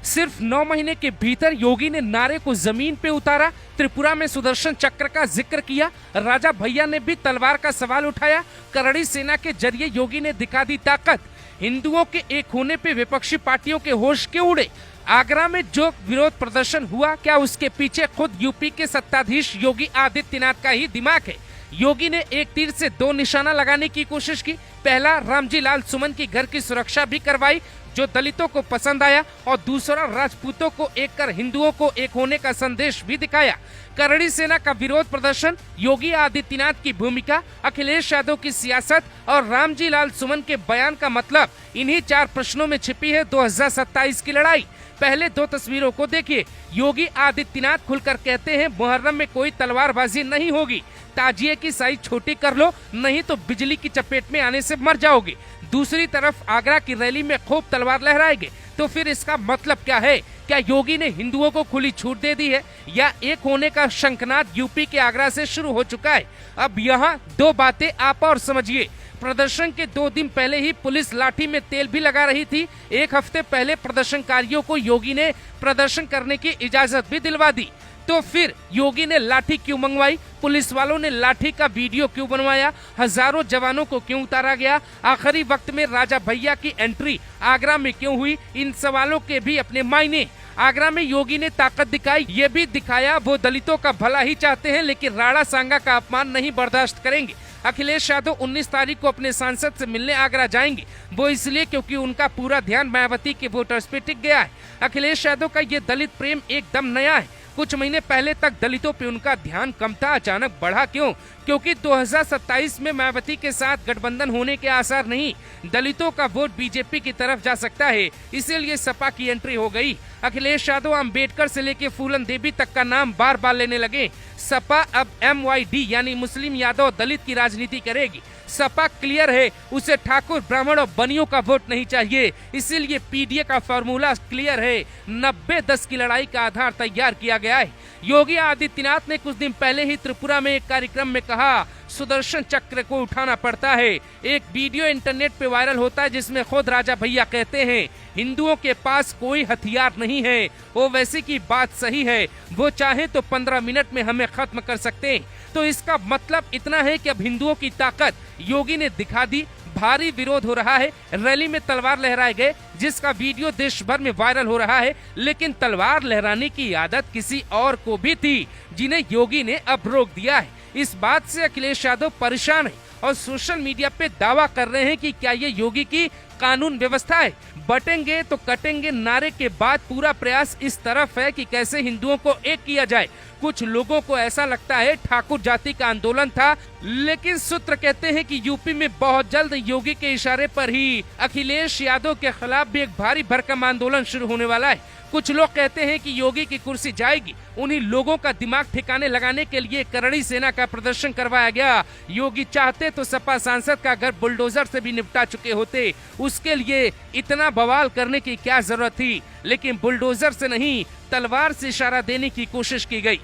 सिर्फ 9 महीने के भीतर योगी ने नारे को जमीन पे उतारा। त्रिपुरा में सुदर्शन चक्र का जिक्र किया। राजा भैया ने भी तलवार का सवाल उठाया। करड़ी सेना के जरिए योगी ने दिखा दी ताकत। हिंदुओं के एक होने पे विपक्षी पार्टियों के होश क्यों उड़े? आगरा में जो विरोध प्रदर्शन हुआ, क्या उसके पीछे खुद यूपी के सत्ताधीश योगी आदित्यनाथ का ही दिमाग है? योगी ने एक तीर से दो निशाना लगाने की कोशिश की। पहला, रामजी लाल सुमन की घर की सुरक्षा भी करवाई, जो दलितों को पसंद आया, और दूसरा, राजपूतों को एक कर हिंदुओं को एक होने का संदेश भी दिखाया। करड़ी सेना का विरोध प्रदर्शन, योगी आदित्यनाथ की भूमिका, अखिलेश यादव की सियासत और रामजी लाल सुमन के बयान का मतलब, इन्हीं 4 प्रश्नों में छिपी है 2027 की लड़ाई। पहले 2 तस्वीरों को देखिए। योगी आदित्यनाथ खुलकर कहते हैं मुहर्रम में कोई तलवारबाजी नहीं होगी, ताजिए की साइज छोटी कर लो, नहीं तो बिजली की चपेट में आने से मर जाओगे। दूसरी तरफ आगरा की रैली में खूब तलवार लहराएंगे। तो फिर इसका मतलब क्या है? क्या योगी ने हिंदुओं को खुली छूट दे दी है, या एक होने का शंखनाद यूपी के आगरा से शुरू हो चुका है? अब यहाँ 2 बातें आप और समझिए। प्रदर्शन के 2 दिन पहले ही पुलिस लाठी में तेल भी लगा रही थी। 1 हफ्ते पहले प्रदर्शनकारियों को योगी ने प्रदर्शन करने की इजाजत भी दिलवा दी। तो फिर योगी ने लाठी क्यों मंगवाई? पुलिस वालों ने लाठी का वीडियो क्यों बनवाया? हजारों जवानों को क्यों उतारा गया? आखिरी वक्त में राजा भैया की एंट्री आगरा में क्यों हुई? इन सवालों के भी अपने मायने। आगरा में योगी ने ताकत दिखाई, ये भी दिखाया वो दलितों का भला ही चाहते हैं, लेकिन राणा सांगा का अपमान नहीं बर्दाश्त करेंगे। अखिलेश यादव 19 तारीख को अपने सांसद से मिलने आगरा जाएंगे। वो इसलिए क्योंकि उनका पूरा ध्यान मायावती के वोटर्स पे टिक गया है। अखिलेश यादव का ये दलित प्रेम एकदम नया है। कुछ महीने पहले तक दलितों पे उनका ध्यान कम था, अचानक बढ़ा क्यों? क्योंकि 2027 में मायावती के साथ गठबंधन होने के आसार नहीं। दलितों का वोट बीजेपी की तरफ जा सकता है, इसीलिए सपा की एंट्री हो गई। अखिलेश यादव अंबेडकर से लेके फूलन देवी तक का नाम बार बार लेने लगे। सपा अब MYD यानी मुस्लिम यादव दलित की राजनीति करेगी। सपा क्लियर है, उसे ठाकुर ब्राह्मण और बनियों का वोट नहीं चाहिए, इसीलिए PDA का फॉर्मूला क्लियर है। 90-10 की लड़ाई का आधार तैयार किया गया है। योगी आदित्यनाथ ने कुछ दिन पहले ही त्रिपुरा में एक कार्यक्रम में कहा, सुदर्शन चक्र को उठाना पड़ता है। एक वीडियो इंटरनेट पे वायरल होता है जिसमें खुद राजा भैया कहते हैं हिंदुओं के पास कोई हथियार नहीं है। वो वैसे की बात सही है, वो चाहे तो 15 मिनट में हमें खत्म कर सकते हैं। तो इसका मतलब इतना है कि अब हिंदुओं की ताकत योगी ने दिखा दी। भारी विरोध हो रहा है, रैली में तलवार लहराए गए, जिसका वीडियो देश भर में वायरल हो रहा है। लेकिन तलवार लहराने की आदत किसी और को भी थी, जिन्हें योगी ने अब रोक दिया है। इस बात से अखिलेश यादव परेशान है और सोशल मीडिया पे दावा कर रहे हैं कि क्या ये योगी की कानून व्यवस्था है। बटेंगे तो कटेंगे नारे के बाद पूरा प्रयास इस तरफ है कि कैसे हिंदुओं को एक किया जाए। कुछ लोगों को ऐसा लगता है ठाकुर जाति का आंदोलन था, लेकिन सूत्र कहते हैं कि यूपी में बहुत जल्द योगी के इशारे पर ही अखिलेश यादव के खिलाफ भी एक भारी भरकम आंदोलन शुरू होने वाला है। कुछ लोग कहते हैं कि योगी की कुर्सी जाएगी। उन्हीं लोगों का दिमाग ठिकाने लगाने के लिए करड़ी सेना का प्रदर्शन करवाया गया। योगी चाहते तो सपा सांसद का घर बुलडोजर से भी निपटा चुके होते। उसके लिए इतना बवाल करने की क्या जरूरत थी? लेकिन बुलडोजर से नहीं, तलवार से इशारा देने की कोशिश की गई।